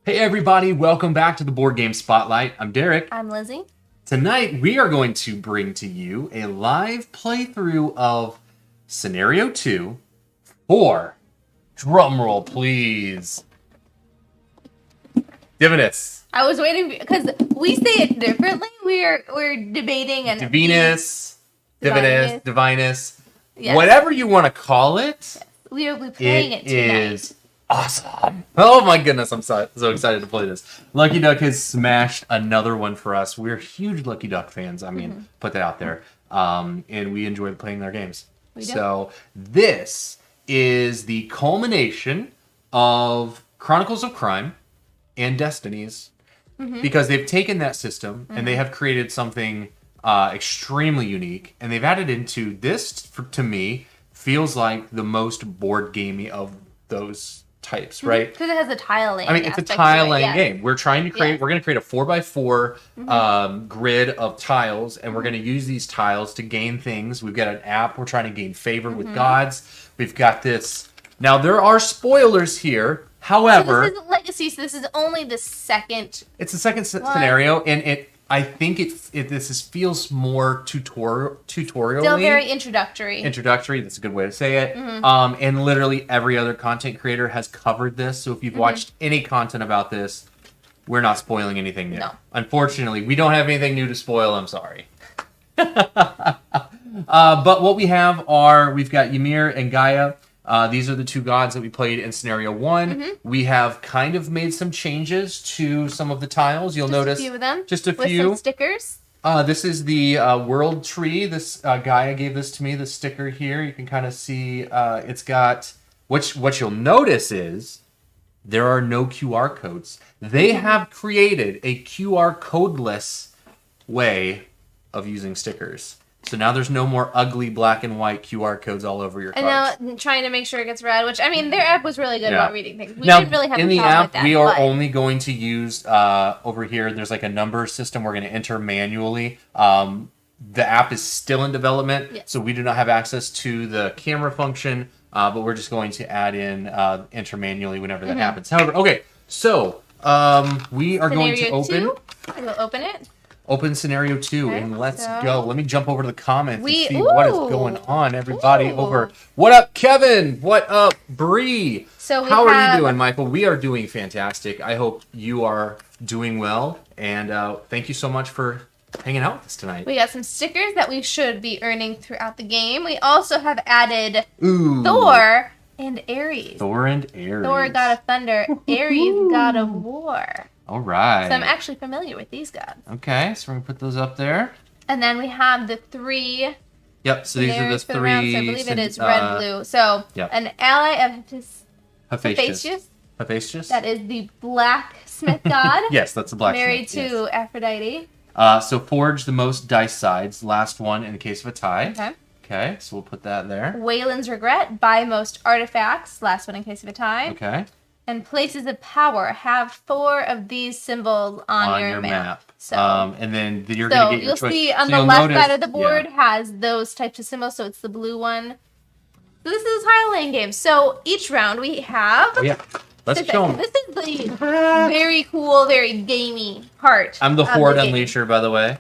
Hey everybody, welcome back to the Board Game Spotlight. I'm Derek. I'm Lizzie. Tonight we are going to bring to you a live playthrough of Scenario 2 for, drumroll please, Divinus. I was waiting because we say it differently. We're debating and Divinus, Divinus, Yes. whatever you want to call it. We'll be playing it tonight. Is awesome. Oh my goodness, I'm so excited to play this. Lucky Duck has smashed another one for us. We're huge Lucky Duck fans. I mean, put that out there. And we enjoy playing their games. We do. So this is the culmination of Chronicles of Crime and Destinies. Because they've taken that system and they have created something extremely unique. And they've added into this, to me, feels like the most board gamey of those types, right? Because it has a tile laying. I mean, it's a tile laying game. We're trying to create, we're going to create a 4x4 grid of tiles, and we're going to use these tiles to gain things. We've got an app. We're trying to gain favor with gods. We've got this. Now, there are spoilers here. However, so this is Legacy, so this is only the second. it's the second scenario, and I think this feels more tutorially. Still very introductory. Introductory, that's a good way to say it. And literally every other content creator has covered this. So if you've watched any content about this, we're not spoiling anything new. No. Unfortunately, we don't have anything new to spoil. I'm sorry. But what we have we've got Ymir and Gaia. These are the two gods that we played in Scenario 1. We have kind of made some changes to some of the tiles. You'll notice a few of them. just a With few. some stickers. This is the world tree. This Gaia gave this to me, the sticker here. You can kind of see it's got... What you'll notice is there are no QR codes. They have created a QR codeless way of using stickers. So now there's no more ugly black and white QR codes all over your cards. And now trying to make sure it gets read, which, I mean, their app was really good about reading things. We now, didn't really have in a the problem app, with that. we are only going to use, over here, there's like a number system we're going to enter manually. The app is still in development, so we do not have access to the camera function, but we're just going to add in enter manually whenever that happens. However, okay, so we are going to open... I will open it. Open Scenario 2, and let's go. Let me jump over to the comments and see Ooh. what is going on. Everybody over. What up, Kevin? What up, Bree? So how are you doing, Michael? We are doing fantastic. I hope you are doing well, and thank you so much for hanging out with us tonight. We got some stickers that we should be earning throughout the game. We also have added Ooh. Thor and Ares. Thor and Ares. Thor, god of thunder. Ares, god of war. All right. So I'm actually familiar with these gods. Okay, so we're going to put those up there. And then we have the three. Yep, so these are the for round, three. so I believe it is red, blue. So an ally of Hephaestus. Hephaestus? That is the blacksmith god. Yes, that's the blacksmith. Married to Aphrodite. So forge the most dice sides. Last one in the case of a tie. Okay. Okay, so we'll put that there. Wayland's regret. Buy most artifacts. Last one in case of a tie. Okay. And places of power. Have 4 of these symbols on your map. So, and then you're going to get your choice. You'll see on the left side of the board has those types of symbols. So it's the blue one. So this is a tile laying game. So each round we have... Oh, yeah. Let's show them. This is the very cool, very gamey part. I'm the Horde Unleasher, by the way,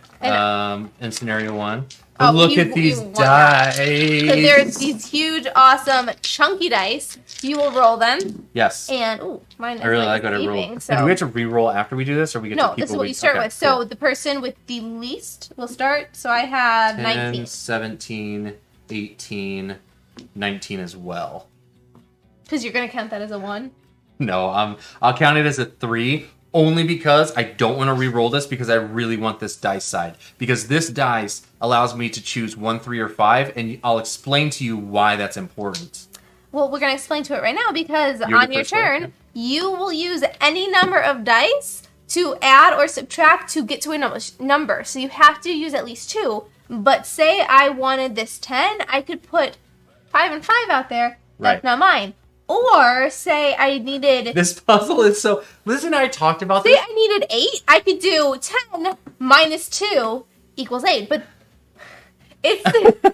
in Scenario 1. Oh, look at these dice. So there's these huge, awesome, chunky dice. You will roll them. Yes. And, mine is I really like what I roll. So. Do we have to re-roll after we do this, or we get to keep this is what you start with. So the person with the least will start. So I have 10, 19. 17, 18, 19 as well. Because you're going to count that as a 1? No, I'll count it as a 3. Only because I don't want to re-roll this because I really want this dice side. Because this dice allows me to choose 1, 3, or 5, and I'll explain to you why that's important. Well, we're going to explain to it right now because on your turn, you will use any number of dice to add or subtract to get to a number. So you have to use at least 2. But say I wanted this 10, I could put 5 and 5 out there. That's not mine. Or say I needed... This puzzle is so... Liz and I talked about this. Say I needed 8. I could do 10 minus 2 equals 8. But it's...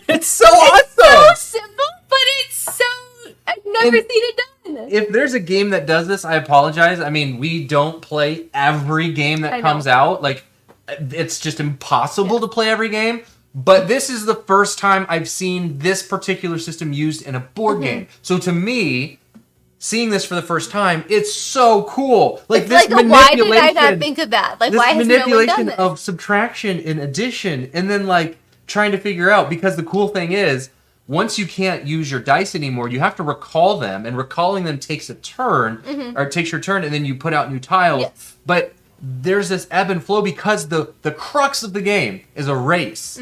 it's so awesome! It's so simple, but it's so... I've never seen it done. goodness. If there's a game that does this, I apologize. I mean, we don't play every game that comes out. Like, it's just impossible to play every game. But this is the first time I've seen this particular system used in a board game. So to me, seeing this for the first time, it's so cool. Like, it's this like, manipulation. why did I not think of that? Like, this why has manipulation no one done this? of subtraction and addition, and then like trying to figure out, because the cool thing is, once you can't use your dice anymore, you have to recall them, and recalling them takes a turn, or it takes your turn, and then you put out new tiles. Yes. But there's this ebb and flow because the crux of the game is a race.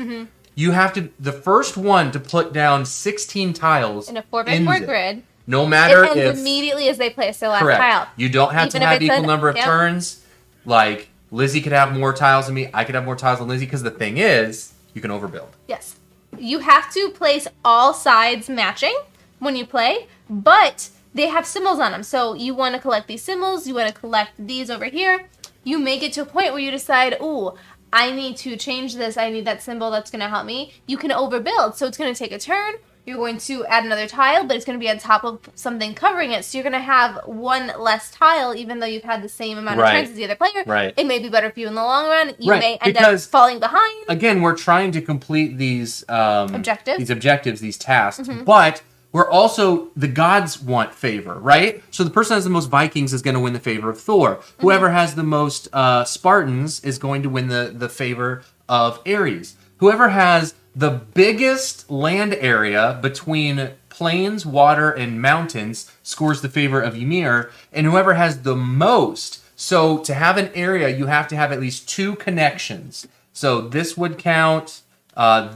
You have to, the first one to put down 16 tiles in a 4x4 grid. No matter it ends if immediately as they place their last correct. tile. You don't have Even to if have it's equal number of yep. turns. Like, Lizzie could have more tiles than me. I could have more tiles than Lizzie, because the thing is, you can overbuild. Yes. You have to place all sides matching when you play, but they have symbols on them. So you want to collect these symbols, you want to collect these over here. You may get to a point where you decide, ooh, I need to change this, I need that symbol that's going to help me. You can overbuild, so it's going to take a turn. You're going to add another tile, but it's going to be on top of something covering it. So you're going to have one less tile, even though you've had the same amount of turns as the other player. Right. It may be better for you in the long run. You may end because, up falling behind. Again, we're trying to complete these objectives, these tasks, but we're also, the gods want favor, right? So the person who has the most Vikings is going to win the favor of Thor. Whoever has the most Spartans is going to win the favor of Ares. Whoever has the biggest land area between plains, water, and mountains scores the favor of Ymir, and whoever has the most. So to have an area, you have to have at least 2 connections. So this would count, but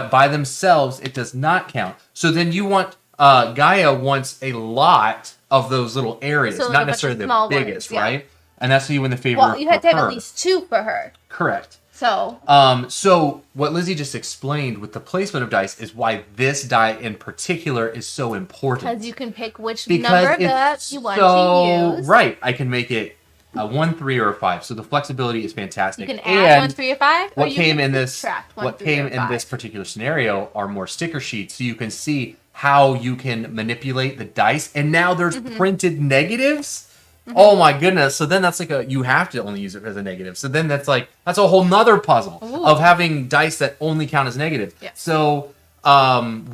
by themselves, it does not count. So then you want, Gaia wants a lot of those little areas, so not necessarily the biggest, right? And that's how you win the favor of her. Well, you have to have at least 2 for her. Correct. So what Lizzie just explained with the placement of dice is why this die in particular is so important. Because you can pick which number that you want to use. Right. I can make it a 1, 3, or a 5. So the flexibility is fantastic. You can add 1, 3, or 5. What came in this particular scenario are more sticker sheets, so you can see how you can manipulate the dice. And now there's printed negatives. Oh my goodness. So then that's like you have to only use it as a negative. So then that's a whole nother puzzle of having dice that only count as negative. Yes. So I'm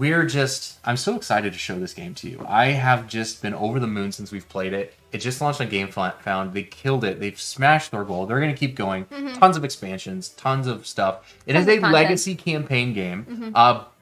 so excited to show this game to you. I have just been over the moon since we've played it. It just launched on GameFound. They killed it. They've smashed their goal. They're going to keep going. Tons of expansions, tons of stuff. It is a legacy campaign game,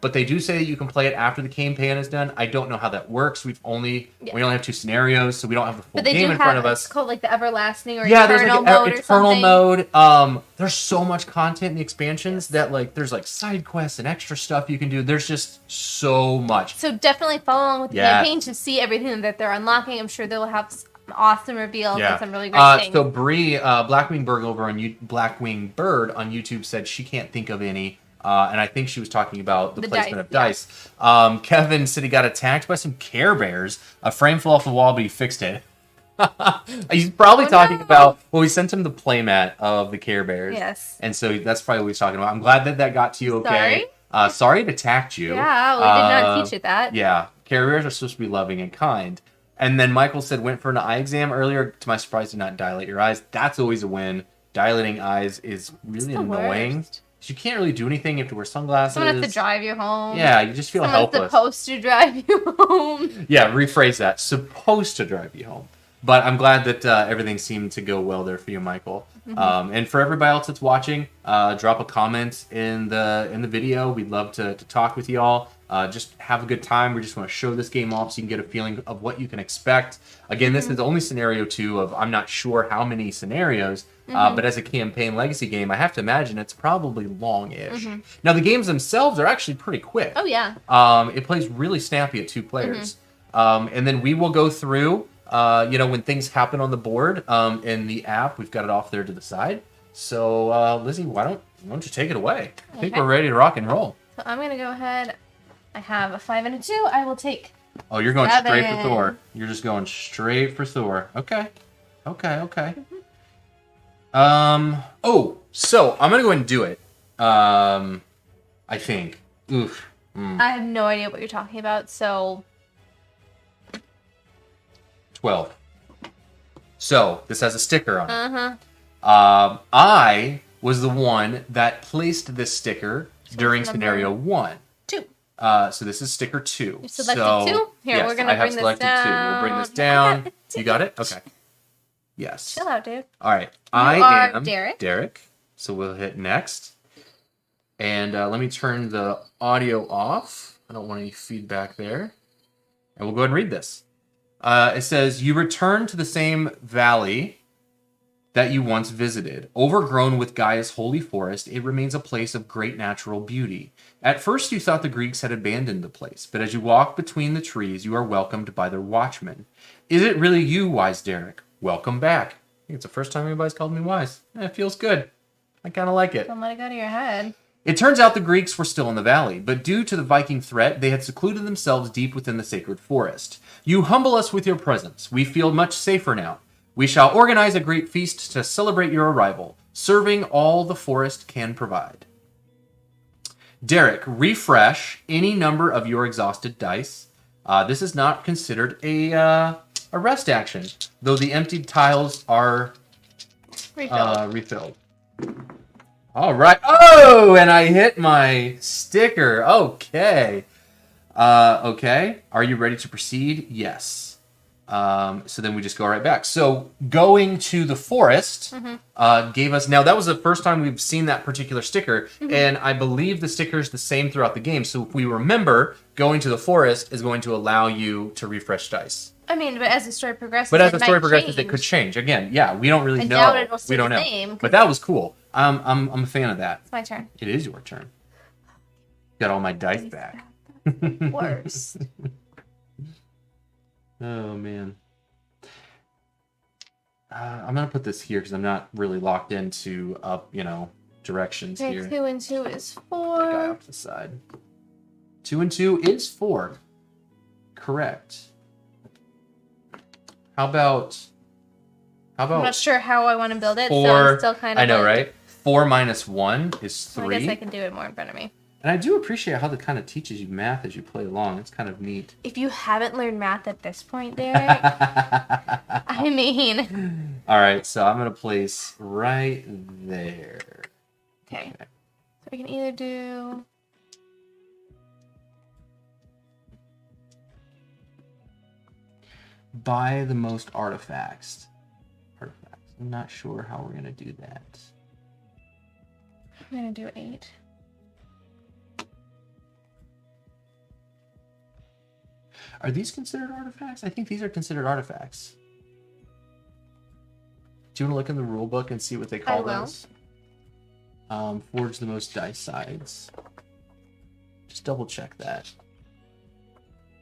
but they do say that you can play it after the campaign is done. I don't know how that works. We only have 2 scenarios, so we don't have the full game in front of us. It's called like the everlasting or eternal mode or something. Mode. There's so much content in the expansions that there's side quests and extra stuff you can do. There's just so much. So definitely follow along with the campaign to see everything that they're unlocking. I'm sure they'll have awesome reveals and some really great things. So Bree, Blackwing Bird Blackwing Bird on YouTube said she can't think of any, and I think she was talking about the placement of dice. Kevin said he got attacked by some Care Bears. A frame fell off the wall, but he fixed it. He's probably talking about, we sent him the playmat of the Care Bears. Yes. And so that's probably what he's talking about. I'm glad that got to you okay. Sorry it attacked you. Yeah, we did not teach it that. Yeah, Care Bears are supposed to be loving and kind. And then Michael said, went for an eye exam earlier. To my surprise, did not dilate your eyes. That's always a win. Dilating eyes is really annoying. You can't really do anything. You have to wear sunglasses. Someone has to drive you home. Yeah, you just feel helpless. Someone's supposed to drive you home. Yeah, rephrase that. Supposed to drive you home. But I'm glad that everything seemed to go well there for you, Michael. And for everybody else that's watching, drop a comment in the video. We'd love to talk with you all. Just have a good time. We just want to show this game off so you can get a feeling of what you can expect. Again, this is only scenario 2 of I'm not sure how many scenarios, but as a campaign legacy game, I have to imagine it's probably long-ish. Now, the games themselves are actually pretty quick. Oh, yeah. It plays really snappy at 2 players. And then we will go through, when things happen on the board in the app, we've got it off there to the side. So, Lizzie, why don't you take it away? I think we're ready to rock and roll. So I'm going to go ahead. I have a 5 and a 2. I will take. Oh, you're going straight for Thor. You're just going straight for Thor. Okay. So I'm gonna go ahead and do it. I think. Oof. I have no idea what you're talking about. So 12. So, this has a sticker on it. Uh-huh. I was the one that placed this sticker during what's scenario 1. 2. So this is sticker 2. You selected 2? Here, yes, we're going to bring this down. 2. We'll bring this down. You got it? Okay. Yes. Chill out, dude. All right. You I am Derek. So we'll hit next. And let me turn the audio off. I don't want any feedback there. And we'll go ahead and read this. It says, you return to the same valley that you once visited. Overgrown with Gaia's holy forest, it remains a place of great natural beauty. At first you thought the Greeks had abandoned the place, but as you walk between the trees, you are welcomed by their watchmen. Is it really you, wise Derek? Welcome back. I think it's the first time anybody's called me wise. It feels good. I kind of like it. Don't let it go to your head. It turns out the Greeks were still in the valley, but due to the Viking threat, they had secluded themselves deep within the sacred forest. You humble us with your presence. We feel much safer now. We shall organize a great feast to celebrate your arrival, serving all the forest can provide. Derek, refresh any number of your exhausted dice. This is not considered a rest action, though the emptied tiles are refilled. All right. Oh, and I hit my sticker. Okay. Okay. Are you ready to proceed? Yes. So then we just go right back. So going to the forest gave us... Now, that was the first time we've seen that particular sticker, and I believe the sticker is the same throughout the game. So if we remember, going to the forest is going to allow you to refresh dice. I mean, but as the story progresses, it could change. Again, yeah, we don't really know. I doubt it'll stay we don't the know. same. But that was cool. I'm a fan of that. It's my turn. It is your turn. Got all my dice back. Worse. Oh, man. I'm going to put this here because I'm not really locked into directions Okay, here. 2 and 2 is 4. That guy off the side. 2 and 2 is 4. Correct. How about I'm not sure how I want to build it, 4, so I'm still kind of... I know, right? 4 minus 1 is 3. Well, I guess I can do it more in front of me. And I do appreciate how it kind of teaches you math as you play along. It's kind of neat. If you haven't learned math at this point, Derek, I mean... All right, so I'm going to place right there. Okay. So we can either do... Buy the most artifacts. I'm not sure how we're going to do that. I'm going to do 8. Are these considered artifacts? I think these are considered artifacts. Do you want to look in the rule book and see what they call those? Forge the most dice sides. Just double check that.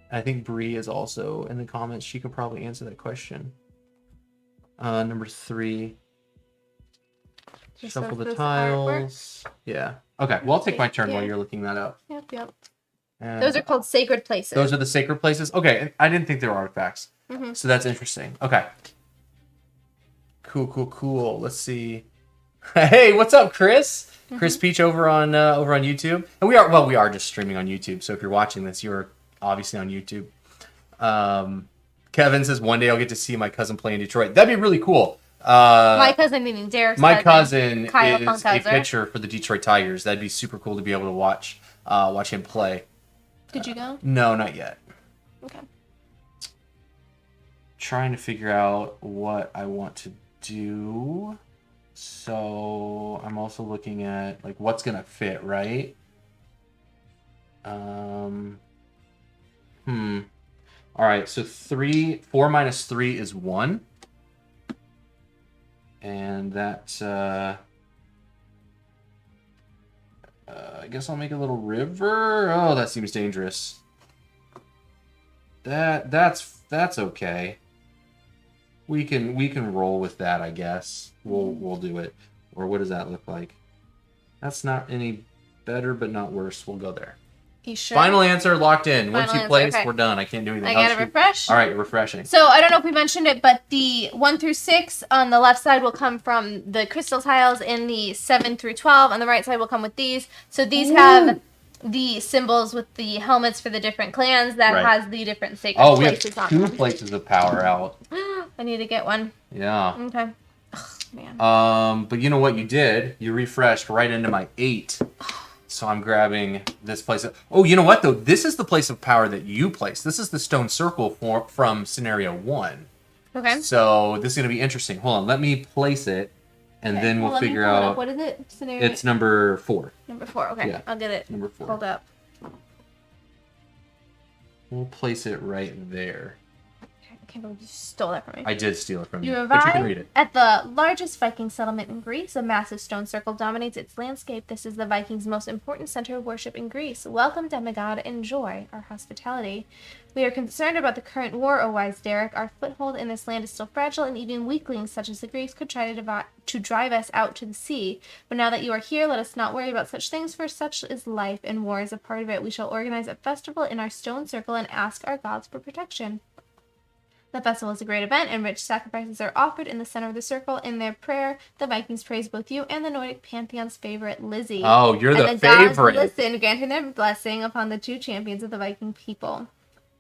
I think Bree is also in the comments. She could probably answer that question. Number 3. Shuffle the tiles. Yeah. Okay. Well, I'll take my turn while you're looking that up. Yep. And those are called sacred places. Those are the sacred places? Okay. I didn't think they were artifacts. So that's interesting. Okay. Cool. Let's see. Hey, what's up, Chris? Chris Peach over on YouTube. And we are just streaming on YouTube. So if you're watching this, you're obviously on YouTube. Kevin says one day I'll get to see my cousin play in Detroit. That'd be really cool. My cousin meaning Derek's my cousin Kyle is a pitcher for the Detroit Tigers. That'd be super cool to be able to watch him play. Did you go? No, not yet. Okay. Trying to figure out what I want to do. So I'm also looking at like what's gonna fit, right? All right, so 4 minus 3 is 1. And that, I guess I'll make a little river. Oh, that seems dangerous. That's okay. We can roll with that, I guess. We'll do it. Or what does that look like? That's not any better, but not worse. We'll go there. You sure? Final answer locked in. Once you place, okay. we're done. I can't do anything. I gotta refresh. All right, refreshing. So I don't know if we mentioned it, but the 1 through 6 on the left side will come from the crystal tiles, and the 7 through 12 on the right side will come with these. So these have the symbols with the helmets for the different clans that has the different sacred places on them. We have 2 places of power out. I need to get one. Yeah. Okay. Ugh, man. But you know what you did? You refreshed right into my 8. So I'm grabbing this place. Oh, you know what, though? This is the place of power that you placed. This is the stone circle from scenario 1. Okay. So this is going to be interesting. Hold on. Let me place it, and then we'll figure out. What is it? Scenario? It's number 4. Number 4. Okay. Yeah. I'll get it. Number 4. Hold up. We'll place it right there. I can't believe you stole that from me. I did steal it from you, You but you can read arrive it. at the largest Viking settlement in Greece. A massive stone circle dominates its landscape. This is the Vikings' most important center of worship in Greece. Welcome, demigod. Enjoy our hospitality. We are concerned about the current war, O wise Derek. Our foothold in this land is still fragile, and even weaklings such as the Greeks could try to drive us out to the sea. But now that you are here, let us not worry about such things, for such is life, and war is a part of it. We shall organize a festival in our stone circle and ask our gods for protection. The festival is a great event, and rich sacrifices are offered in the center of the circle. In their prayer, the Vikings praise both you and the Nordic pantheon's favorite, Lizzie. Oh, you're the favorite. Gods listen, granting their blessing upon the 2 champions of the Viking people.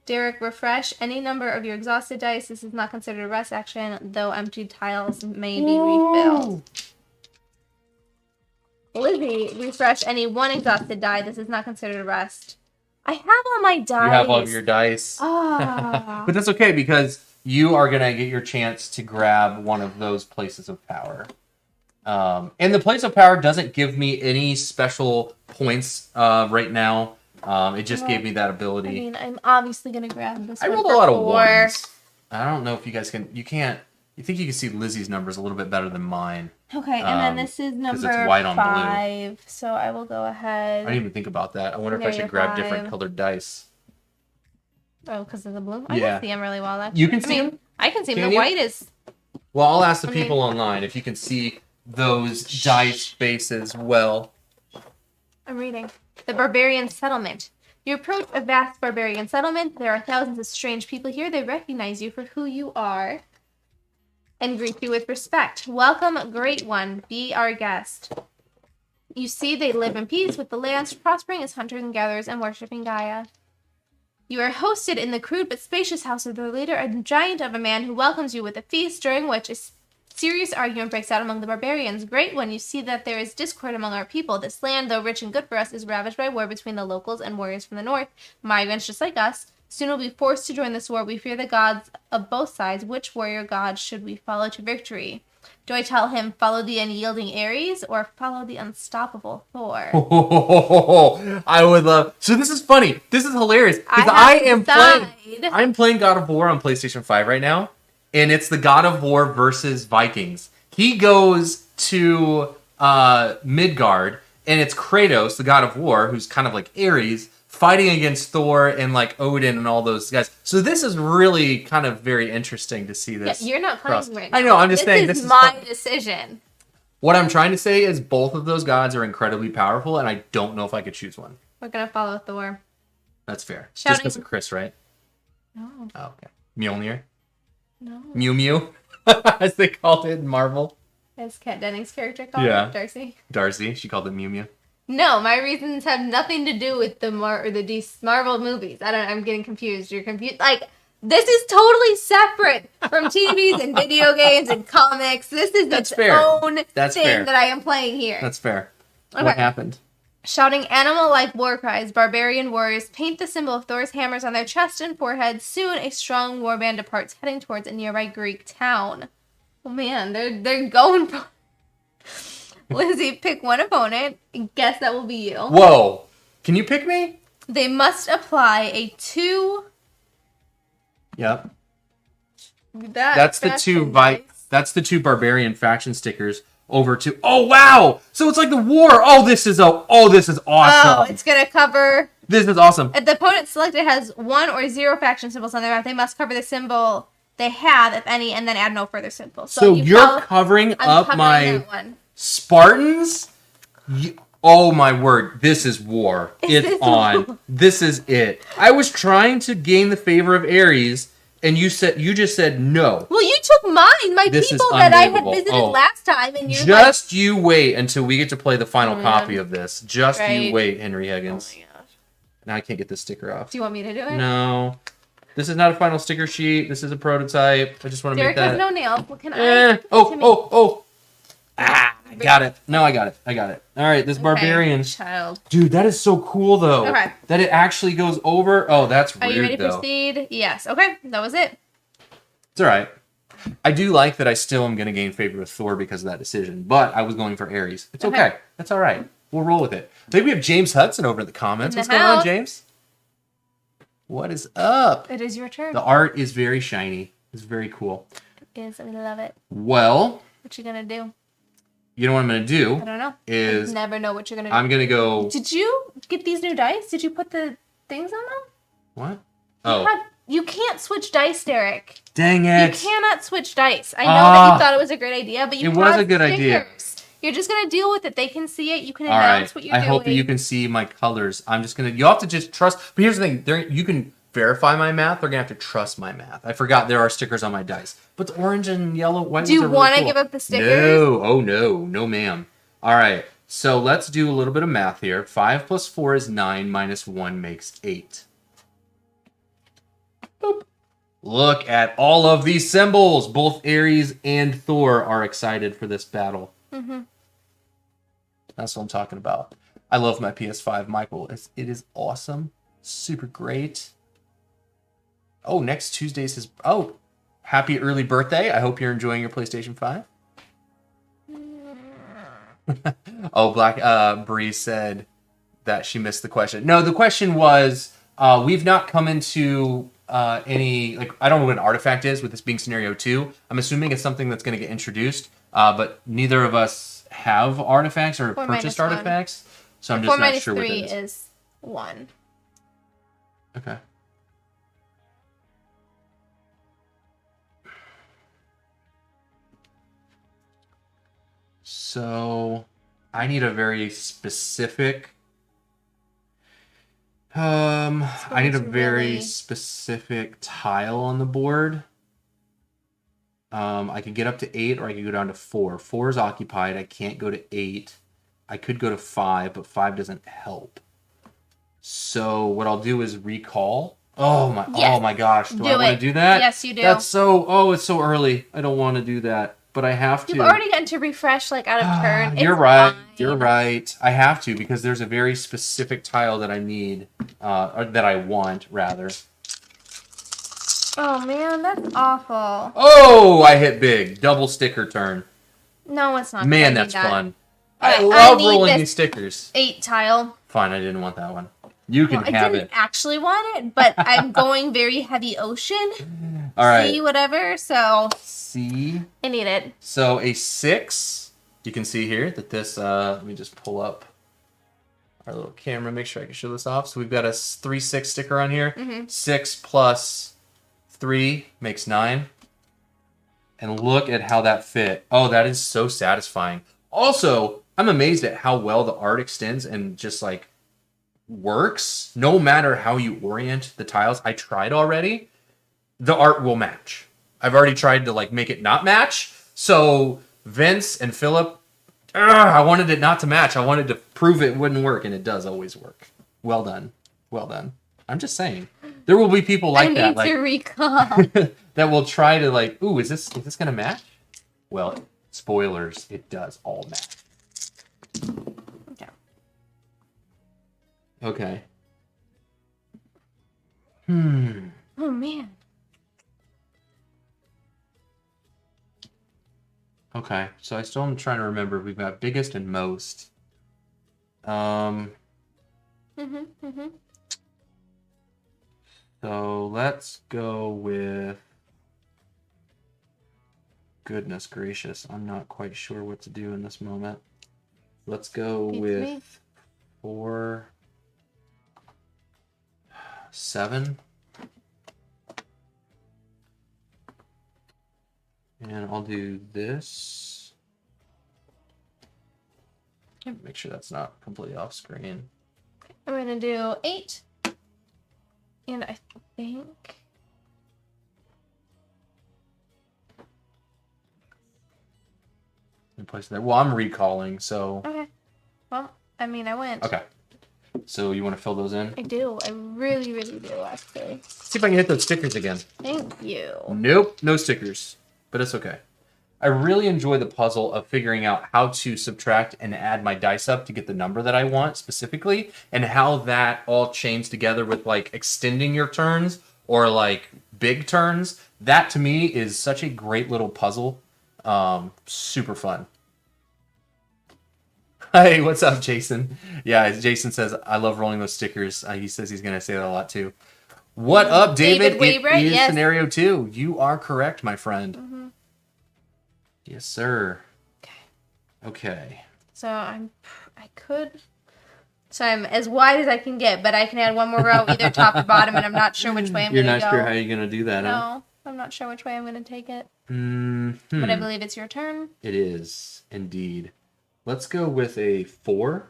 Derek, refresh any number of your exhausted dice. This is not considered a rest action, though emptied tiles may be refilled. Lizzie, refresh any 1 exhausted die. This is not considered a rest. I have all my dice. You have all of your dice. Ah. But that's okay, because you are going to get your chance to grab one of those places of power. And the place of power doesn't give me any special points right now. It just gave me that ability. I mean, I'm obviously going to grab this one. I rolled a lot of 1s. I don't know if you guys can... You can't... You think you can see Lizzie's numbers a little bit better than mine. Okay, and then this is number it's white on 5. blue. So I will go ahead. I didn't even think about that. I wonder if I should grab different colored dice. Oh, because of the blue? I can see them really well, actually. You can see them? I can see them. The white is... Well, I'll ask the people online if you can see those dice spaces well. I'm reading. The barbarian settlement. You approach a vast barbarian settlement. There are thousands of strange people here. They recognize you for who you are and greet you with respect. Welcome, great one. Be our guest. You see they live in peace with the lands, prospering as hunters and gatherers and worshipping Gaia. You are hosted in the crude but spacious house of their leader, a giant of a man who welcomes you with a feast, during which a serious argument breaks out among the barbarians. Great one, you see that there is discord among our people. This land, though rich and good for us, is ravaged by war between the locals and warriors from the north, migrants just like us. Soon we'll be forced to join this war. We fear the gods of both sides. Which warrior god should we follow to victory? Do I tell him, follow the unyielding Ares, or follow the unstoppable Thor? I would love... So this is funny. This is hilarious. Because I'm playing God of War on PlayStation 5 right now. And it's the God of War versus Vikings. He goes to Midgard, and it's Kratos, the God of War, who's kind of like Ares, fighting against Thor and like Odin and all those guys. So this is really kind of very interesting to see this. Yeah, you're not playing right now. I know, I'm just saying this is my decision. What I'm trying to say is both of those gods are incredibly powerful, and I don't know if I could choose one. We're going to follow Thor. That's fair. Shouting... Just because of Chris, right? No. Oh, okay. Mjolnir? No. Mew Mew, as they called it in Marvel. As Kat Denning's character called it, Darcy. Darcy, she called it Mew Mew. No, my reasons have nothing to do with the Marvel movies. I'm getting confused. You're confused. Like, this is totally separate from TVs and video games and comics. This is its own thing that I am playing here. That's fair. Okay. What happened? Shouting animal-like war cries, barbarian warriors paint the symbol of Thor's hammers on their chest and forehead. Soon, a strong warband departs, heading towards a nearby Greek town. Oh man, they're going for... Lizzie, pick one opponent. Guess that will be you. Whoa! Can you pick me? They must apply a 2... Yep. That's the 2 That's the 2 barbarian faction stickers over to... Oh, wow! So it's like the war! Oh, this is awesome! Oh, it's gonna cover... This is awesome. If the opponent selected has 1 or 0 faction symbols on their map, they must cover the symbol they have, if any, and then add no further symbols. So you're covering up my Spartans? Oh my word, this is war. It's on. This is it. I was trying to gain the favor of Ares, and you just said no. Well, you took mine, my people that I had visited last time, and you just you wait until we get to play the final copy of this. Just you wait, Henry Higgins. Oh Now I can't get this sticker off. Do you want me to do it? No. This is not a final sticker sheet. This is a prototype. I just want to make that. Derek has no nails. What can I? Oh. Ah, I got it. No, I got it. All right, this barbarians. Child. Dude, that is so cool, though. Okay. That it actually goes over. Oh, that's rude, Are you ready to though. proceed? Yes. Okay, that was it. It's all right. I do like that I still am going to gain favor with Thor because of that decision, but I was going for Ares. It's okay. That's all right. We'll roll with it. I think we have James Hudson over in the comments. What's going on, James? What is up? It is your turn. The art is very shiny. It's very cool. It is. We love it. Well, what you gonna do? You know what I'm gonna do? I don't know. I never know what you're gonna do. I'm gonna go. Did you get these new dice? Did you put the things on them? What? Oh. You can't switch dice, Derek. Dang it! You cannot switch dice. I know that you thought it was a great idea, but you. It was a good idea. You're just gonna deal with it. They can see it. You can announce what you're doing. I hope that you can see my colors. I'm just gonna. You have to just trust. But here's the thing: you can verify my math. They're gonna have to trust my math. I forgot there are stickers on my dice, but the orange and yellow, white. Do you want to give up the stickers? No. Oh no, ma'am. All right. So let's do a little bit of math here. 5 plus 4 is 9. Minus 1 makes 8. Boop. Look at all of these symbols. Both Ares and Thor are excited for this battle. Mm-hmm. That's what I'm talking about. I love my PS5, Michael. It is awesome. Super great. Oh, next Tuesday's his... Oh, happy early birthday. I hope you're enjoying your PlayStation 5. Oh, Bree said that she missed the question. No, the question was, we've not come into any... I don't know what an artifact is with this being scenario 2. I'm assuming it's something that's going to get introduced, but neither of us have artifacts or purchased artifacts. So I'm just not sure what it is. 4 minus 3 is 1. Okay. So I need a very specific I need a very specific tile on the board. I could get up to 8 or I could go down to 4. 4 is occupied. I can't go to 8. I could go to 5, but 5 doesn't help. So what I'll do is recall. Oh my gosh. Do I want to do that? Yes, you do. That's so it's so early. I don't want to do that. But I have to. You've already gotten to refresh out of turn. You're right. Fine. You're right. I have to because there's a very specific tile that I need, or that I want rather. Oh man, that's awful. Oh, I hit big. Double sticker turn. No, it's not. Man, that's fun. I love rolling these stickers. 8 tile. Fine, I didn't want that one. You can have it. I didn't actually want it, but I'm going very heavy ocean. All right. See, whatever, so... C. I need it. So a 6. You can see here that this... let me just pull up our little camera, make sure I can show this off. So we've got a 3-6 sticker on here. Mm-hmm. 6 plus 3 makes 9. And look at how that fit. Oh, that is so satisfying. Also, I'm amazed at how well the art extends and just works. No matter how you orient the tiles. I tried already. The art will match. I've already tried to make it not match. So Vince and Philip, I wanted it not to match. I wanted to prove it wouldn't work, and it does always work. Well done. Well done. I'm just saying. There will be people like that. I need to recall. That will try to ooh, is this gonna match? Well, spoilers, it does all match. Okay. Okay. Oh man. Okay, so I still am trying to remember. We've got biggest and most. So let's go with... Goodness gracious, I'm not quite sure what to do in this moment. Let's go with 4, 7. And I'll do this. Make sure that's not completely off screen. I'm going to do 8. And I think... place there. Well, I'm recalling, so... Okay. Well, I went. Okay. So you want to fill those in? I do. I really, really do, actually. See if I can hit those stickers again. Thank you. Nope, no stickers. But it's okay. I really enjoy the puzzle of figuring out how to subtract and add my dice up to get the number that I want specifically, and how that all chains together with like extending your turns or like big turns. That to me is such a great little puzzle. Super fun. Hey, what's up, Jason? Yeah, Jason says, I love rolling those stickers. He says he's going to say that a lot too. What up, David? Wainwright, it is yes. scenario 2. You are correct, my friend. Yes, sir. Okay. So I'm as wide as I can get, but I can add one more row, either top or bottom, and I'm not sure which way I'm going to go. You're not sure how you're going to do that, huh? No, I'm not sure which way I'm going to take it. But I believe it's your turn. It is, indeed. Let's go with a 4.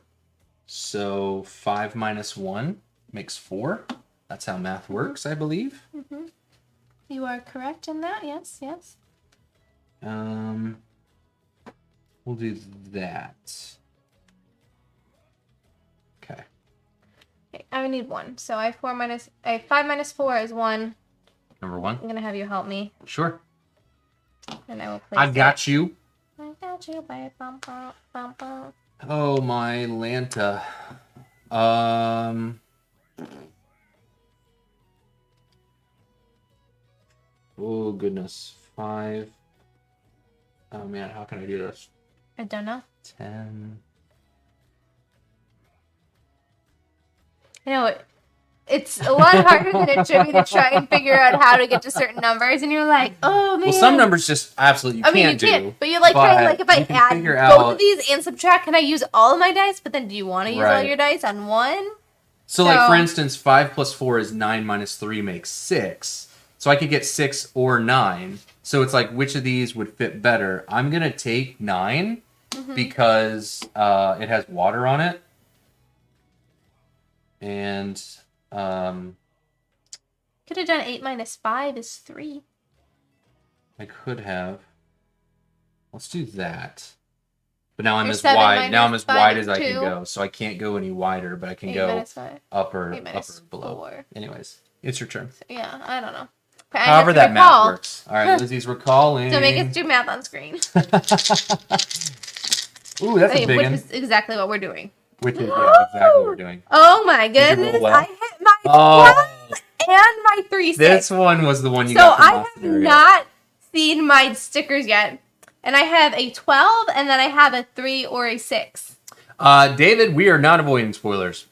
So 5 minus 1 makes 4. That's how math works, I believe. You are correct in that. Yes, yes. We'll do that. Okay. Okay, I need 1. So I have 5 minus 4 is 1. Number 1. I'm going to have you help me. Sure. And I will place I got you. I got you. Bum, bum, bum, bum. Oh, my Lanta. Oh, goodness. 5. Oh, man, how can I do this? I don't know. 10. I know it's a lot harder than it should be to try and figure out how to get to certain numbers, and you're like, oh man. Well, some numbers just absolutely you can't do. But you're like trying, like, if I add both out... of these and subtract, can I use all of my dice? But then do you want to use all your dice on one? So, like, for instance, 5 plus 4 is 9 minus 3 makes 6. So I could get 6 or 9. So it's like, which of these would fit better? I'm going to take 9 because it has water on it. And... could have done 8 minus 5 is 3. I could have. Let's do that. But now I'm as wide. Now I'm as wide as I can go, so I can't go any wider, but I can go up or below. 4. Anyways, it's your turn. Yeah, I don't know. However that math works. All right, Lizzie's recalling. Don't make us do math on screen. Ooh, that's a big one. Which is exactly what we're doing. Which is exactly what we're doing. Oh my goodness! I hit my 12 and my 3 6. This one was the one you got from last scenario. So I have not seen my stickers yet, and I have a 12, and then I have a 3 or a 6. David, we are not avoiding spoilers.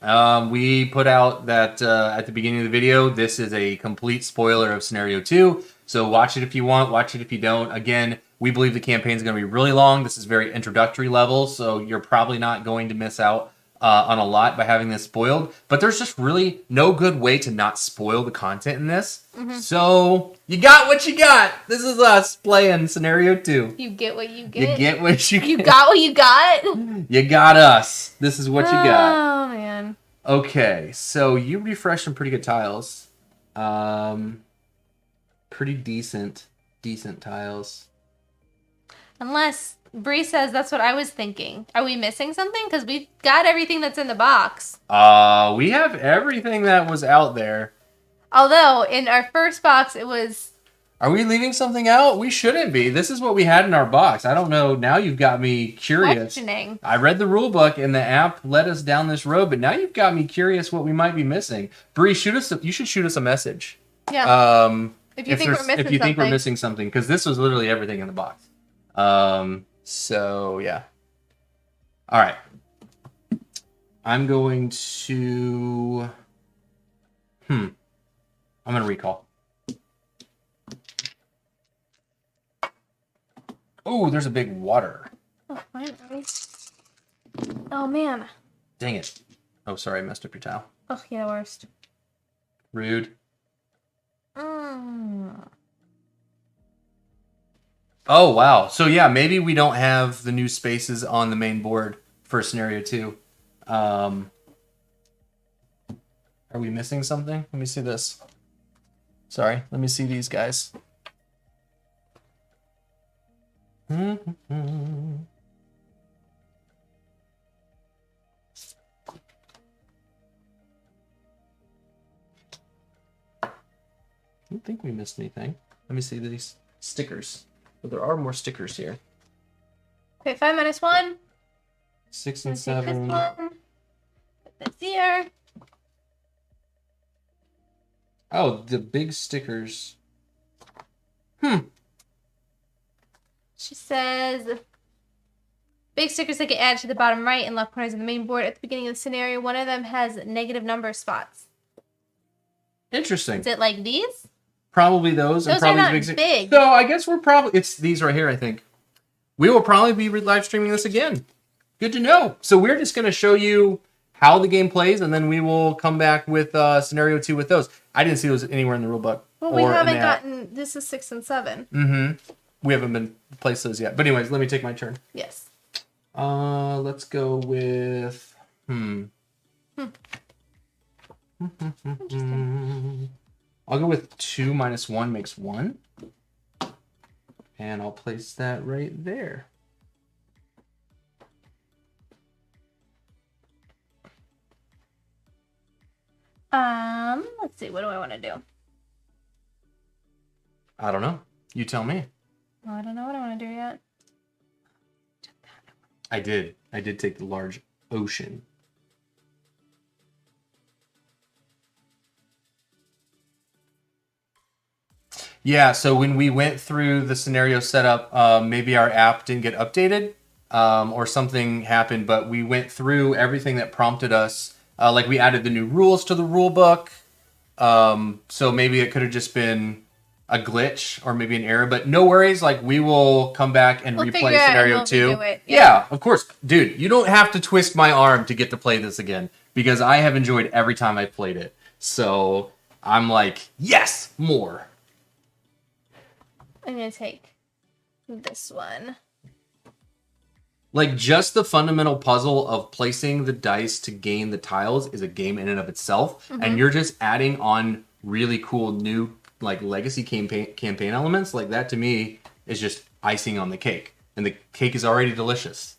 We put out that at the beginning of the video, this is a complete spoiler of Scenario 2. So watch it if you want, watch it if you don't. Again, we believe the campaign is going to be really long. This is very introductory level, so you're probably not going to miss out on a lot by having this spoiled. But there's just really no good way to not spoil the content in this. So you got what you got. This is us playing Scenario 2. You get what you get. You get what you get. You got what you got. You got us. This is what you got. Oh, man. Okay, so you refreshed some pretty good tiles. Pretty decent tiles. Unless Bree says that's what I was thinking. Are we missing something? Because we've got everything that's in the box. We have everything that was out there. Although, in our first box, it was... Are we leaving something out? We shouldn't be. This is what we had in our box. I don't know. Now you've got me curious. Questioning. I read the rule book and the app led us down this road, but now you've got me curious what we might be missing. Bree, you should shoot us a message. Yeah. If you think we're missing something, because this was literally everything in the box. So yeah. All right. I'm going to. I'm going to recall. Oh, there's a big water. Oh, finally. Oh, man. Dang it. Oh, sorry, I messed up your towel. Oh, yeah, the worst. Rude. Oh, wow. So, yeah, maybe we don't have the new spaces on the main board for Scenario 2. Are we missing something? Let me see this. Sorry, let me see these guys. don't think we missed anything. Let me see these stickers. But there are more stickers here. Okay, 5 minus 1. 6 and Let's take this 7. one. Put this here. Oh, the big stickers. She says, big stickers that get added to the bottom right and left corners of the main board at the beginning of the scenario. One of them has negative number spots. Interesting. Is it like these? Probably those. Those and probably are not the big. So I guess we're probably... It's these right here, I think. We will probably be live streaming this again. Good to know. So we're just going to show you how the game plays, and then we will come back with scenario 2 with those. I didn't see those anywhere in the rulebook. Well, we haven't gotten... This is 6 and 7. Mm-hmm. We haven't been placed those yet. But anyways, let me take my turn. Yes. Let's go with... I'll go with 2 minus 1 makes 1. And I'll place that right there. Let's see. What do I want to do? I don't know. You tell me. Well, I don't know what I want to do yet. I did take the large ocean. Yeah, so when we went through the scenario setup, maybe our app didn't get updated or something happened, but we went through everything that prompted us. Like we added the new rules to the rule book. So maybe it could have just been a glitch or maybe an error, but no worries. Like we will come back and replay scenario 2. Yeah, of course. Dude, you don't have to twist my arm to get to play this again because I have enjoyed every time I played it. So I'm like, yes, more. I'm going to take this one. Like, just the fundamental puzzle of placing the dice to gain the tiles is a game in and of itself. Mm-hmm. And you're just adding on really cool new, like, legacy campaign elements. Like, that to me is just icing on the cake. And the cake is already delicious.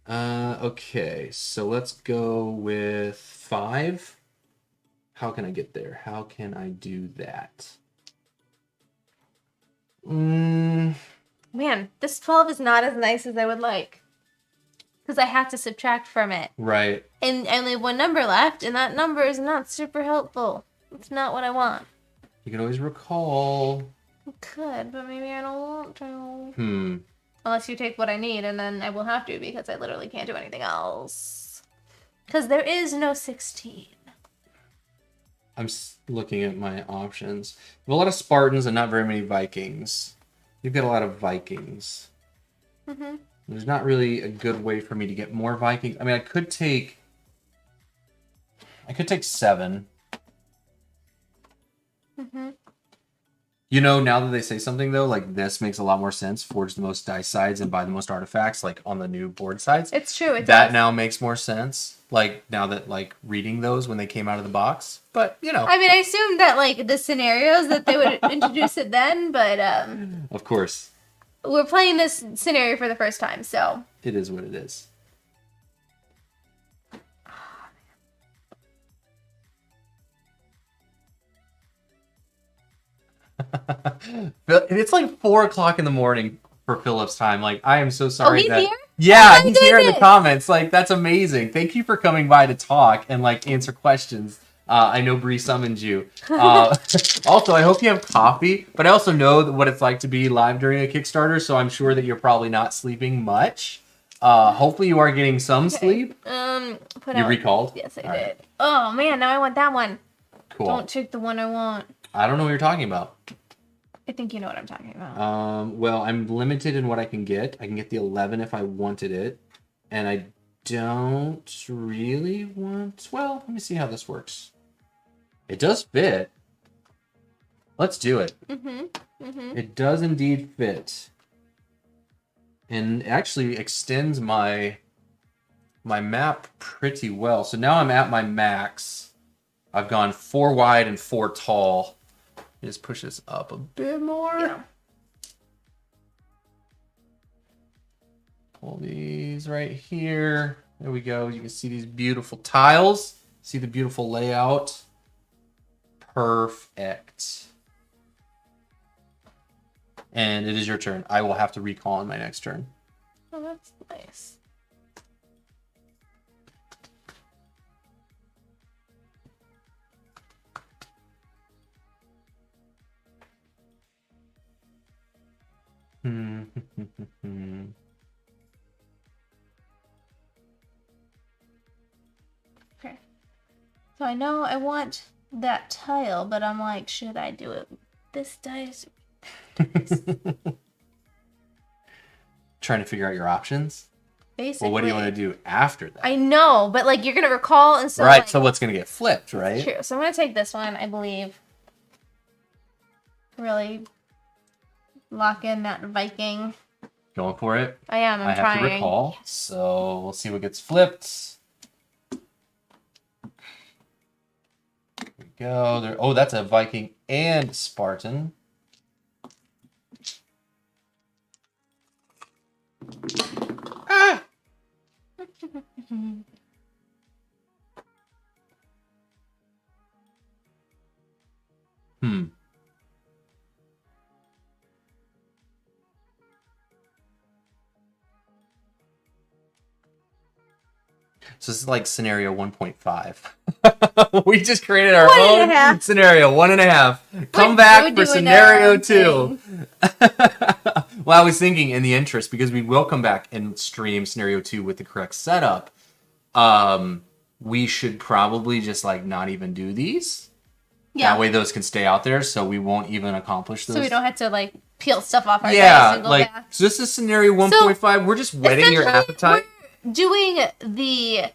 Okay, so let's go with 5. How can I get there? How can I do that? Man, this 12 is not as nice as I would like. Because I have to subtract from it. Right. And I only have one number left, and that number is not super helpful. It's not what I want. You can always recall. I could, but maybe I don't want to. Unless you take what I need, and then I will have to, because I literally can't do anything else. Because there is no 16. I'm looking at my options. We have a lot of Spartans and not very many Vikings. You've got a lot of Vikings. Mm-hmm. There's not really a good way for me to get more Vikings. I mean, I could take 7. Mm-hmm. You know, now that they say something, though, like, this makes a lot more sense. Forge the most dice sides and buy the most artifacts, like, on the new board sides. It's true. That now makes more sense, like, now that, like, reading those when they came out of the box. But, you know. I mean, I assumed that, like, the scenarios that they would introduce it then, but, Of course. We're playing this scenario for the first time, so. It is what it is. It's like 4 o'clock in the morning for Philip's time. Like, I am so sorry. Oh, he's here? Yeah, he's here in the comments. Like, that's amazing. Thank you for coming by to talk and, like, answer questions. I know Bree summoned you. Also, I hope you have coffee, but I also know what it's like to be live during a Kickstarter, so I'm sure that you're probably not sleeping much. Hopefully you are getting some sleep. You recalled? Yes, I did. Right. Oh, man, now I want that one. Cool. Don't take the one I want. I don't know what you're talking about. I think you know what I'm talking about. Well, I'm limited in what I can get. I can get the 11 if I wanted it. And I don't really want... Well, let me see how this works. It does fit. Let's do it. Mm-hmm. Mm-hmm. It does indeed fit. And actually extends my map pretty well. So now I'm at my max. I've gone 4 wide and 4 tall. Just push this up a bit more. Yeah. Pull these right here. There we go. You can see these beautiful tiles. See the beautiful layout. Perfect. And it is your turn. I will have to recall on my next turn. Oh, that's nice. Okay. So I know I want that tile, but I'm like, should I do it with this dice? Trying to figure out your options? Basically. Well, what do you want to do after that? I know, but like you're gonna recall, and so right. Like, so what's gonna get flipped, right? True. So I'm gonna take this one. I believe. Really lock in that Viking. Going for it. I am. I'm trying. I have to recall. So we'll see what gets flipped. There we go. There. Oh, that's a Viking and Spartan. Ah! So this is like scenario 1.5. We just created our own scenario 1.5. Come back for scenario 2. Well, I was thinking in the interest, because we will come back and stream scenario 2 with the correct setup. We should probably just like not even do these. Yeah. That way those can stay out there, so we won't even accomplish those. So we don't have to like peel stuff off our dice and go back. So this is scenario 1.5. So we're just whetting your appetite. Doing the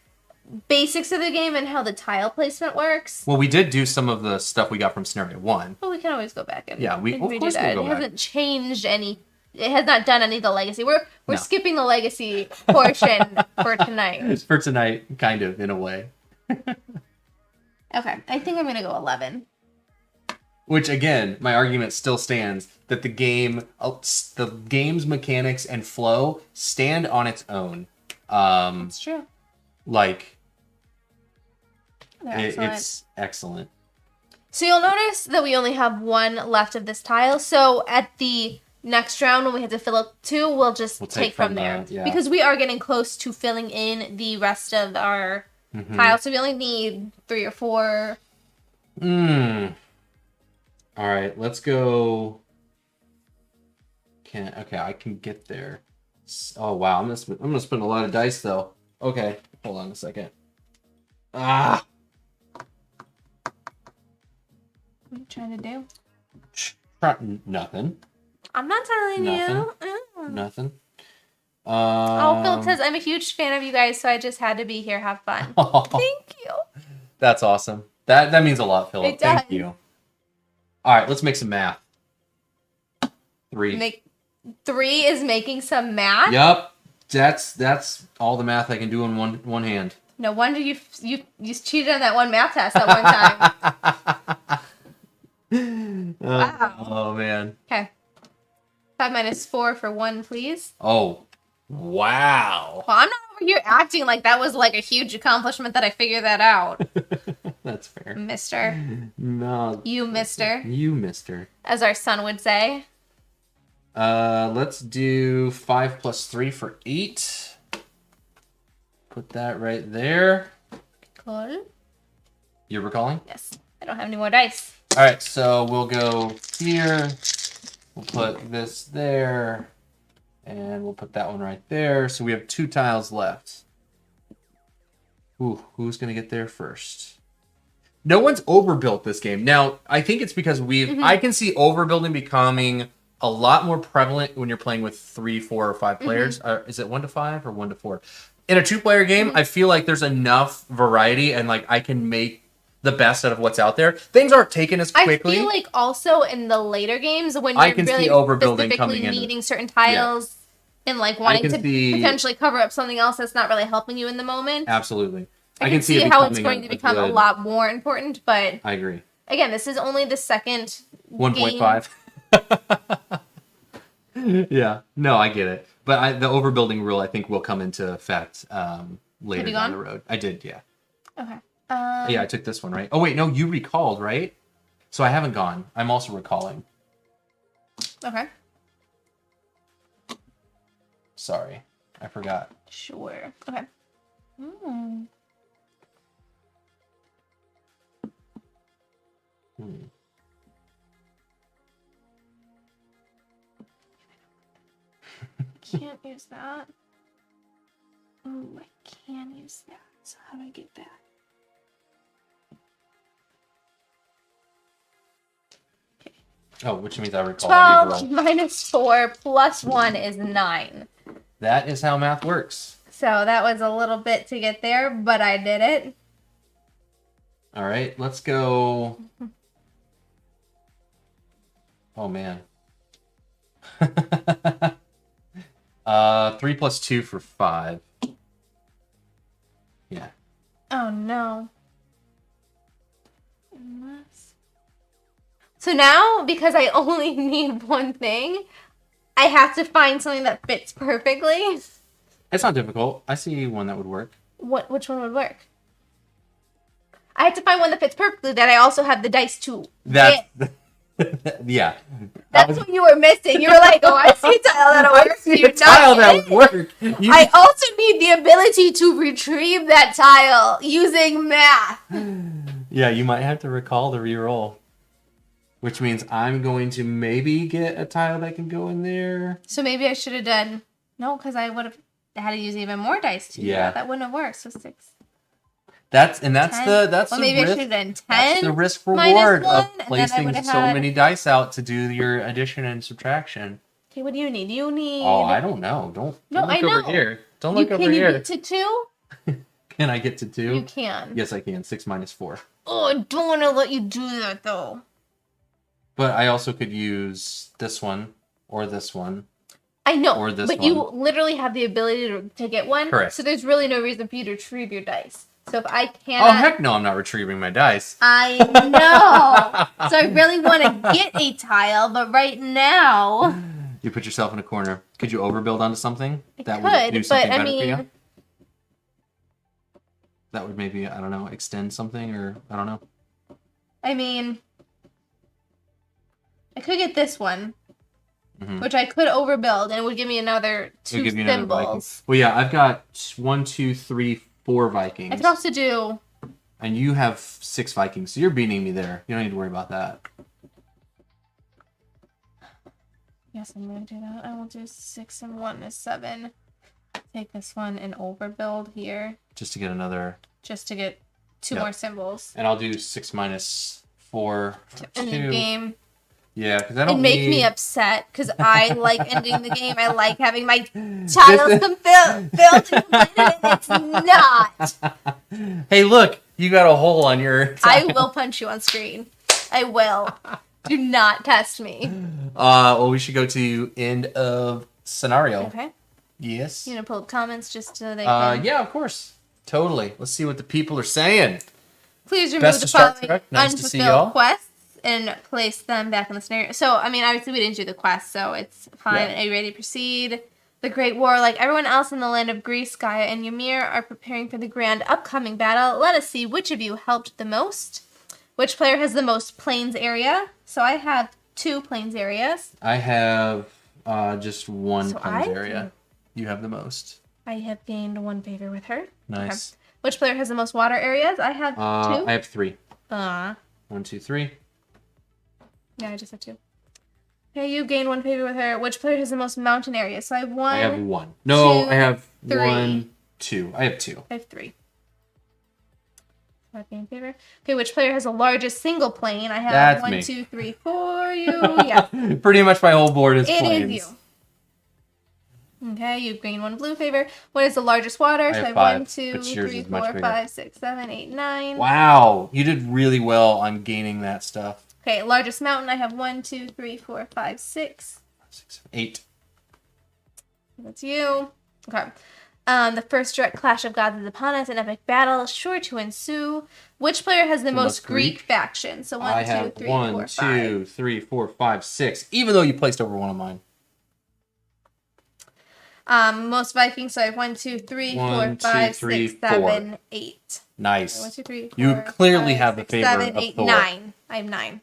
basics of the game and how the tile placement works. Well, we did do some of the stuff we got from scenario 1. But we can always go back and redo that. It hasn't changed any. It has not done any of the legacy. We're skipping the legacy portion for tonight. For tonight, kind of in a way. Okay, I think I'm gonna go 11. Which again, my argument still stands that the game's mechanics and flow stand on its own. It's true. Like, it's excellent. So you'll notice that we only have one left of this tile. So at the next round, when we have to fill up 2, we'll take from there. Because we are getting close to filling in the rest of our tiles. So we only need 3 or 4. All right, let's go. Okay, I can get there. Oh wow, I'm gonna spend a lot of dice though. Okay, hold on a second. Ah. What are you trying to do? Nothing. I'm not telling you. Nothing. Philip says, I'm a huge fan of you guys, so I just had to be here. Have fun. Thank you. That's awesome. That means a lot, Philip. It does. Thank you. All right, let's make some math. 3. 3 is making some math? Yep. That's all the math I can do in one hand. No wonder you cheated on that one math test that one time. Wow. Oh, man. Okay. 5 minus 4 for 1, please. Oh, wow. Well, I'm not over here acting like that was like a huge accomplishment that I figured that out. That's fair. Mister. No. You mister. You mister. As our son would say. Let's do 5 plus 3 for 8. Put that right there. Cool. You're recalling? Yes. I don't have any more dice. All right, so we'll go here. We'll put this there. And we'll put that one right there. So we have 2 tiles left. Ooh, who's going to get there first? No one's overbuilt this game. Now, I think it's because I can see overbuilding becoming a lot more prevalent when you're playing with 3, 4, or 5 players. Is it 1 to 5 or 1 to 4? In a 2-player game, I feel like there's enough variety and like I can make the best out of what's out there. Things aren't taken as quickly. I feel like also in the later games when you're really specifically needing certain tiles and like wanting to potentially cover up something else that's not really helping you in the moment. Absolutely. I can see how it's going to become a lot more important, but I agree. Again, this is only the second 1.5. Yeah. No, I get it. But the overbuilding rule, I think, will come into effect later down the road. I did, yeah. Okay. Yeah, I took this one, right? Oh, wait, no, you recalled, right? So I haven't gone. I'm also recalling. Okay. Sorry, I forgot. Sure. Okay. Hmm. Can't use that. Oh, I can use that. So how do I get that? Oh, which means I recall. I need to 12 minus 4 plus 1 is 9. That is how math works. So that was a little bit to get there, but I did it. All right, let's go. Oh, man. 3 plus 2 for 5. Yeah. Oh, no. So now, because I only need one thing, I have to find something that fits perfectly. It's not difficult. I see one that would work. Which one would work? I have to find one that fits perfectly that I also have the dice to That's get. yeah. That's what you were missing. You were like, oh, I see a tile that'll work. I see a tile that would work. I also need the ability to retrieve that tile using math. Yeah, you might have to recall the reroll. Which means I'm going to maybe get a tile that can go in there. So maybe I should have done... No, because I would have had to use even more dice to do that. That wouldn't have worked. So 6. That's 10. the maybe risk. I should have done 10. That's the risk reward 1, of placing so many dice out to do your addition and subtraction. Okay, what do you need? You need... Oh, I don't know. Don't look over here. Don't look over here. Can you get to 2? Can I get to 2? You can. Yes, I can. 6 minus 4. Oh, I don't want to let you do that, though. But I also could use this one or this one. I know, or this but one. you literally have the ability to get one. Correct. So there's really no reason for you to retrieve your dice. So if I can't... Oh, heck no, I'm not retrieving my dice. I know. So I really want to get a tile, but right now... You put yourself in a corner. Could you overbuild onto something? I That could, would do something but better for you? That would maybe, I don't know, extend something or, I don't know. I mean... I could get this one, which I could overbuild, and it would give me another 2 symbols. Well, yeah, I've got 1, 2, 3, 4 Vikings. I could also do... And you have 6 Vikings, so you're beating me there. You don't need to worry about that. Yes, I'm going to do that. I will do 6 and 1 is 7. Take this one and overbuild here. Just to get another... Just to get 2 more symbols. And I'll do 6 minus 4 for 2. End the game. Yeah, because I don't make me upset, because I like ending the game. I like having my tiles filled and completed, and it's not. Hey, look, you got a hole on your tile. I will punch you on screen. I will. Do not test me. Well, we should go to end of scenario. Okay. Yes. You gonna pull up comments just so they can... Yeah, of course. Totally. Let's see what the people are saying. Please remove Best the to Star following Trek. Nice to see y'all. unfulfilled quests and place them back in the scenario. So, I mean, obviously we didn't do the quest, so it's fine. Yeah. Are you ready to proceed? The Great War, like everyone else in the land of Greece, Gaia and Ymir are preparing for the grand upcoming battle. Let us see which of you helped the most. Which player has the most plains area? So I have 2 plains areas. I have just 1 plains area. You have the most. I have gained 1 favor with her. Nice. Okay. Which player has the most water areas? I have 2. I have 3. 1, 2, 3. Yeah, I just have 2. Okay, you gained 1 favor with her. Which player has the most mountain areas? So I have 1. I have 1. No, 2, I have 3. 1, 2. I have 2. I have 3. So I gained favor. Okay, which player has the largest single plane? I have That's 1, me. 2, 3, 4. You, yeah. Pretty much my whole board is plains. It is you. Okay, you've gained 1 blue favor. What is the largest water? So I have 5, 1, 2, but yours 3, is much 4, bigger. 5, 6, 7, 8, 9. Wow, you did really well on gaining that stuff. Okay, largest mountain. I have 1, 2, 3, 4, 5, 6. 6, 8. That's you. Okay. The first direct clash of gods is upon us. An epic battle is sure to ensue. Which player has the most Greek faction? So 1, 2, 3, 4, 5. 1, 2, 3, 4, 5, 6. Even though you placed over one of mine. Most Vikings. So I have 1, 2, 3, 4, 1, 2, 5, 3, 6, 7, 8. Nice. So 1, 2, 3, 4, you clearly 5, have the 6, favor 7, of 8, Thor. 9. I have 9.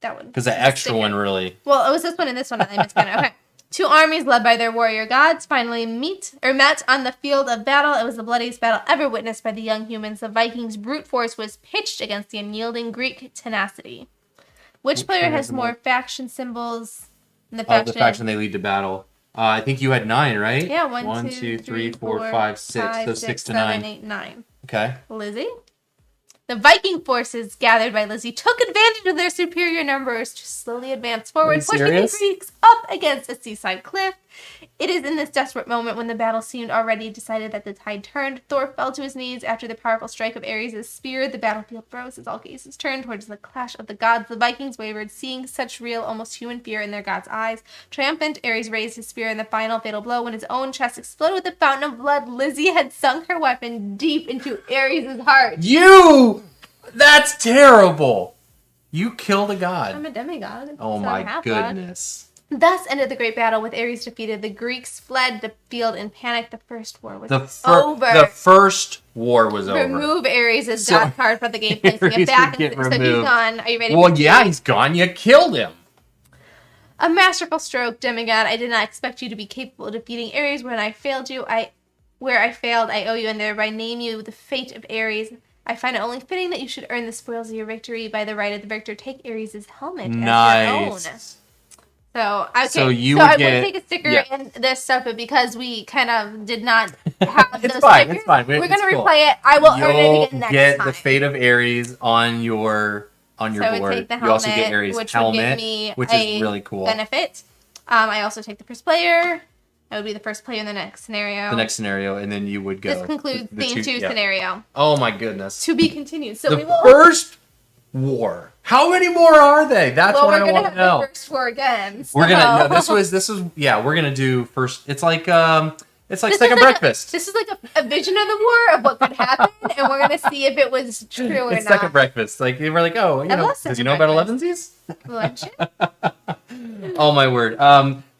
that one. Because the extra one really... Well, it was this one and this one. I missed kind of. Okay. Two armies led by their warrior gods finally met on the field of battle. It was the bloodiest battle ever witnessed by the young humans. The Vikings' brute force was pitched against the unyielding Greek tenacity. Which player has more faction symbols in the faction? The faction they lead to battle. I think you had 9, right? Yeah, 1, 2, 3, 4, 5, 6. So 6 to 9. 7, 8, 9. Okay. Lizzie? The Viking forces gathered by Lizzie took advantage of their superior numbers to slowly advance forward, pushing the Greeks up against a seaside cliff. It is in this desperate moment when the battle seemed already decided that the tide turned. Thor fell to his knees after the powerful strike of Ares' spear. The battlefield froze as all gazes turned towards the clash of the gods. The Vikings wavered, seeing such real, almost human fear in their gods' eyes. Triumphant, Ares raised his spear in the final fatal blow. When his own chest exploded with a fountain of blood, Lizzie had sunk her weapon deep into Ares' heart. That's terrible! You killed a god. I'm a demigod. Oh my goodness. Thus ended the great battle with Ares defeated. The Greeks fled the field in panic. The first war was over. The first war was over. Remove Ares' god card from the game. Placing it back. So he's gone. Are you ready? Well, yeah, he's gone. You killed him. A masterful stroke, demigod. I did not expect you to be capable of defeating Ares. When I failed you, where I failed, I owe you and thereby name you the fate of Ares. I find it only fitting that you should earn the spoils of your victory. By the right of the victor, take Ares' helmet as your own. So, okay. So I would take a sticker and this stuff, but because we kind of did not have those stickers, it's fine. We're going to replay it. I will earn it again next time. Get the fate of Ares on your board. Take the helmet, you also get Ares' which helmet, would give me which is really cool. Benefit. I also take the first player. I would be the first player in the next scenario. And then you would go. This concludes Theme 2 scenario. Oh my goodness. To be continued. So the first war. How many more are they? That's what I want to know. The first war again. So. We're gonna. No, this was. Yeah, we're gonna do first. It's like second breakfast. This is like a vision of the war of what could happen, and we're gonna see if it was true or not. It's second breakfast. Like we're like, oh, because you know about 11sies? Oh my word.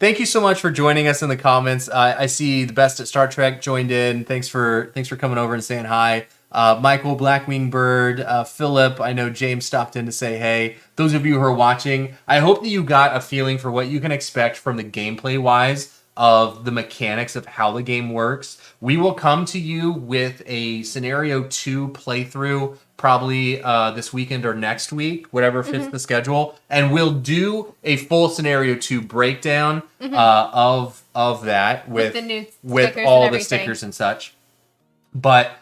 Thank you so much for joining us in the comments. I see the best at Star Trek joined in. Thanks for coming over and saying hi. Michael, Blackwing Bird, Philip, I know James stopped in to say hey. Those of you who are watching, I hope that you got a feeling for what you can expect from the gameplay wise of the mechanics of how the game works. We will come to you with a scenario 2 playthrough probably this weekend or next week, whatever fits the schedule, and we'll do a full scenario 2 breakdown of that with all the stickers and such. But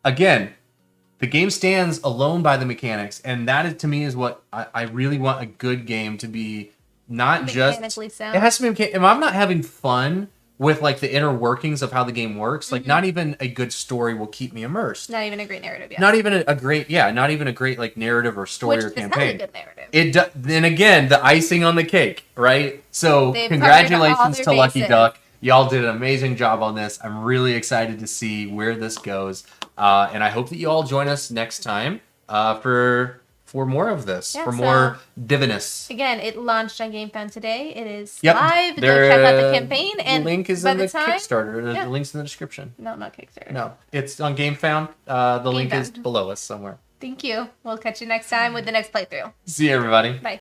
again, the game stands alone by the mechanics, and that is, to me, is what I really want a good game to be. Not just sound. It has to be. If I'm not having fun with like the inner workings of how the game works, like not even a good story will keep me immersed. Not even a great narrative. Not even a great like narrative or story or campaign. Which is a good narrative. Then again, the icing on the cake, right? So congratulations to Lucky Duck. Y'all did an amazing job on this. I'm really excited to see where this goes, and I hope that you all join us next time for more of this, more Divinus. Again, it launched on GameFound today. It is live. Go check out the campaign. And the link is in the Kickstarter. The link's in the description. No, not Kickstarter. No, it's on GameFound. The link is below us somewhere. Thank you. We'll catch you next time with the next playthrough. See you, everybody. Bye.